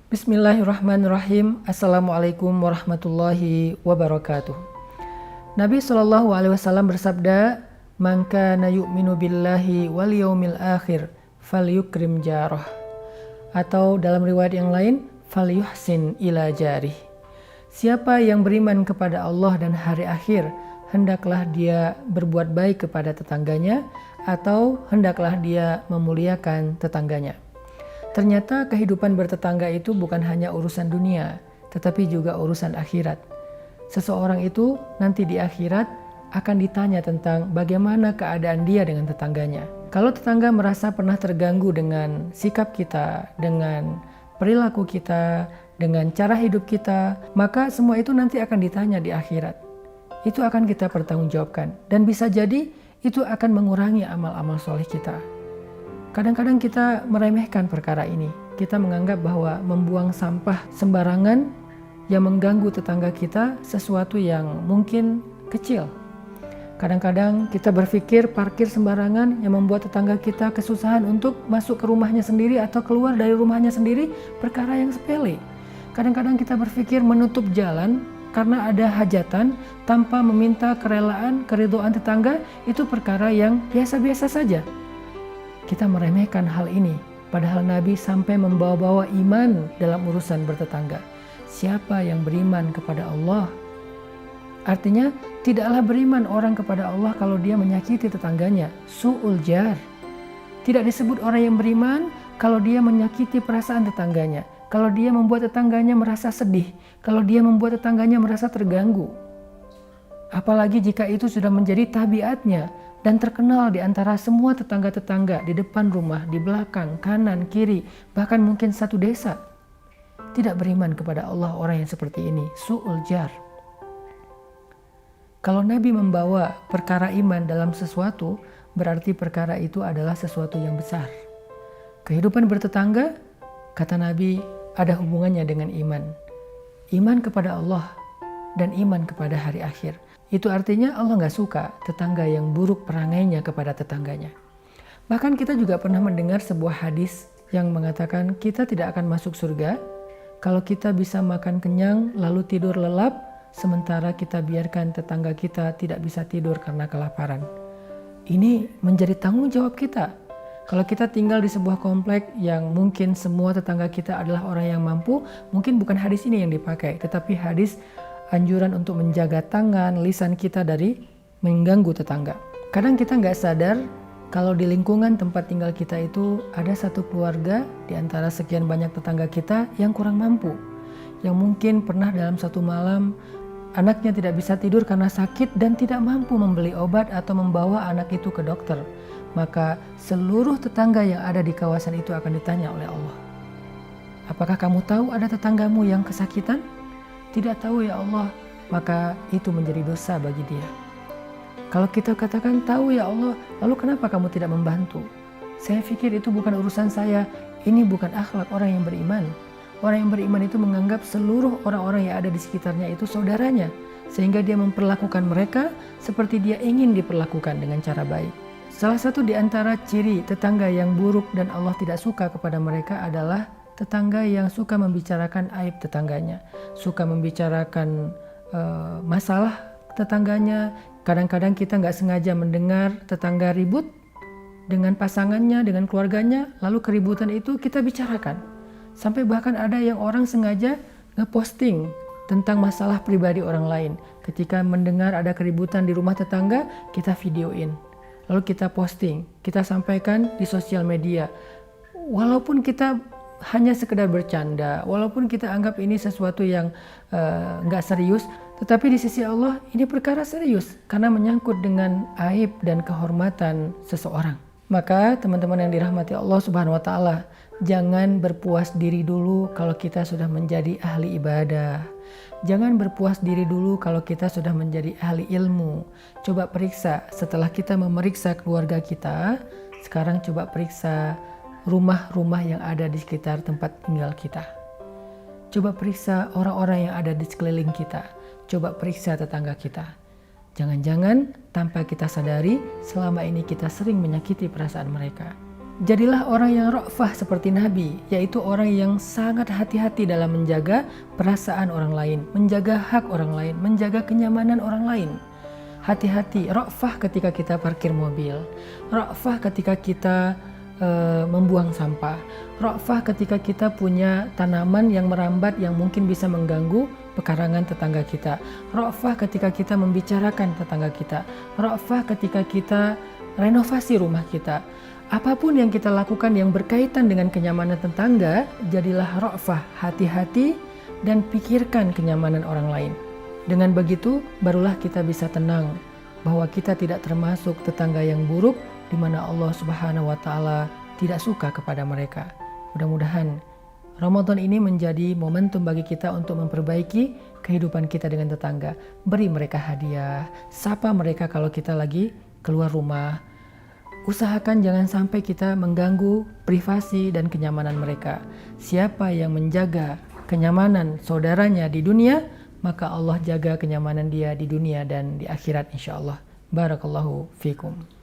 Bismillahirrahmanirrahim. Assalamualaikum warahmatullahi wabarakatuh. Nabi SAW bersabda, "Man kana yu'minu billahi wal yaumil akhir falyukrim jarah." Atau dalam riwayat yang lain, falyuhsin ila jarih. Siapa yang beriman kepada Allah dan hari akhir, hendaklah dia berbuat baik kepada tetangganya, atau hendaklah dia memuliakan tetangganya. Ternyata kehidupan bertetangga itu bukan hanya urusan dunia, tetapi juga urusan akhirat. Seseorang itu nanti di akhirat akan ditanya tentang bagaimana keadaan dia dengan tetangganya. Kalau tetangga merasa pernah terganggu dengan sikap kita, dengan perilaku kita, dengan cara hidup kita, maka semua itu nanti akan ditanya di akhirat. Itu akan kita pertanggungjawabkan, dan bisa jadi itu akan mengurangi amal-amal soleh kita. Kadang-kadang kita meremehkan perkara ini. Kita menganggap bahwa membuang sampah sembarangan yang mengganggu tetangga kita sesuatu yang mungkin kecil. Kadang-kadang kita berpikir parkir sembarangan yang membuat tetangga kita kesusahan untuk masuk ke rumahnya sendiri atau keluar dari rumahnya sendiri perkara yang sepele. Kadang-kadang kita berpikir menutup jalan karena ada hajatan tanpa meminta kerelaan, keridhaan tetangga, itu perkara yang biasa-biasa saja. Kita meremehkan hal ini, padahal Nabi sampai membawa-bawa iman dalam urusan bertetangga. Siapa yang beriman kepada Allah? Artinya, tidaklah beriman orang kepada Allah kalau dia menyakiti tetangganya. Su'ul jar. Tidak disebut orang yang beriman kalau dia menyakiti perasaan tetangganya, kalau dia membuat tetangganya merasa sedih, kalau dia membuat tetangganya merasa terganggu. Apalagi jika itu sudah menjadi tabiatnya dan terkenal di antara semua tetangga-tetangga di depan rumah, di belakang, kanan, kiri, bahkan mungkin satu desa. Tidak beriman kepada Allah orang yang seperti ini, su'ul jar. Kalau Nabi membawa perkara iman dalam sesuatu, berarti perkara itu adalah sesuatu yang besar. Kehidupan bertetangga, kata Nabi, ada hubungannya dengan iman. Iman kepada Allah dan iman kepada hari akhir. Itu artinya Allah gak suka tetangga yang buruk perangainya kepada tetangganya. Bahkan kita juga pernah mendengar sebuah hadis yang mengatakan kita tidak akan masuk surga kalau kita bisa makan kenyang lalu tidur lelap, sementara kita biarkan tetangga kita tidak bisa tidur karena kelaparan. Ini menjadi tanggung jawab kita. Kalau kita tinggal di sebuah komplek yang mungkin semua tetangga kita adalah orang yang mampu, mungkin bukan hadis ini yang dipakai, tetapi hadis anjuran untuk menjaga tangan, lisan kita dari mengganggu tetangga. Kadang kita nggak sadar kalau di lingkungan tempat tinggal kita itu ada satu keluarga di antara sekian banyak tetangga kita yang kurang mampu. Yang mungkin pernah dalam satu malam anaknya tidak bisa tidur karena sakit dan tidak mampu membeli obat atau membawa anak itu ke dokter. Maka seluruh tetangga yang ada di kawasan itu akan ditanya oleh Allah. Apakah kamu tahu ada tetanggamu yang kesakitan? Tidak tahu ya Allah, maka itu menjadi dosa bagi dia. Kalau kita katakan tahu ya Allah, lalu kenapa kamu tidak membantu? Saya pikir itu bukan urusan saya, ini bukan akhlak orang yang beriman. Orang yang beriman itu menganggap seluruh orang-orang yang ada di sekitarnya itu saudaranya, sehingga dia memperlakukan mereka seperti dia ingin diperlakukan dengan cara baik. Salah satu di antara ciri tetangga yang buruk dan Allah tidak suka kepada mereka adalah tetangga yang suka membicarakan aib tetangganya, suka membicarakan masalah tetangganya. Kadang-kadang kita nggak sengaja mendengar tetangga ribut dengan pasangannya, dengan keluarganya, lalu keributan itu kita bicarakan. Sampai bahkan ada yang orang sengaja ngeposting tentang masalah pribadi orang lain. Ketika mendengar ada keributan di rumah tetangga, kita videoin. Lalu kita posting, kita sampaikan di sosial media. Walaupun kita hanya sekedar bercanda, walaupun kita anggap ini sesuatu yang nggak serius, tetapi di sisi Allah ini perkara serius karena menyangkut dengan aib dan kehormatan seseorang. Maka teman-teman yang dirahmati Allah Subhanahu wa Ta'ala, jangan berpuas diri dulu kalau kita sudah menjadi ahli ibadah. Jangan berpuas diri dulu kalau kita sudah menjadi ahli ilmu. Coba periksa setelah kita memeriksa keluarga kita, sekarang coba periksa rumah-rumah yang ada di sekitar tempat tinggal kita. Coba periksa orang-orang yang ada di sekeliling kita. Coba periksa tetangga kita. Jangan-jangan tanpa kita sadari selama ini kita sering menyakiti perasaan mereka. Jadilah orang yang ra'fah seperti Nabi, yaitu orang yang sangat hati-hati dalam menjaga perasaan orang lain, menjaga hak orang lain, menjaga kenyamanan orang lain. Hati-hati, ra'fah ketika kita parkir mobil, ra'fah ketika kita membuang sampah, ra'fah ketika kita punya tanaman yang merambat yang mungkin bisa mengganggu pekarangan tetangga kita, ra'fah ketika kita membicarakan tetangga kita, ra'fah ketika kita renovasi rumah kita. Apapun yang kita lakukan yang berkaitan dengan kenyamanan tetangga, jadilah ra'fah, hati-hati dan pikirkan kenyamanan orang lain. Dengan begitu, barulah kita bisa tenang bahwa kita tidak termasuk tetangga yang buruk di mana Allah Subhanahu wa Ta'ala tidak suka kepada mereka. Mudah-mudahan Ramadan ini menjadi momentum bagi kita untuk memperbaiki kehidupan kita dengan tetangga. Beri mereka hadiah, sapa mereka kalau kita lagi keluar rumah. Usahakan jangan sampai kita mengganggu privasi dan kenyamanan mereka. Siapa yang menjaga kenyamanan saudaranya di dunia, maka Allah jaga kenyamanan dia di dunia dan di akhirat insya Allah. Barakallahu fikum.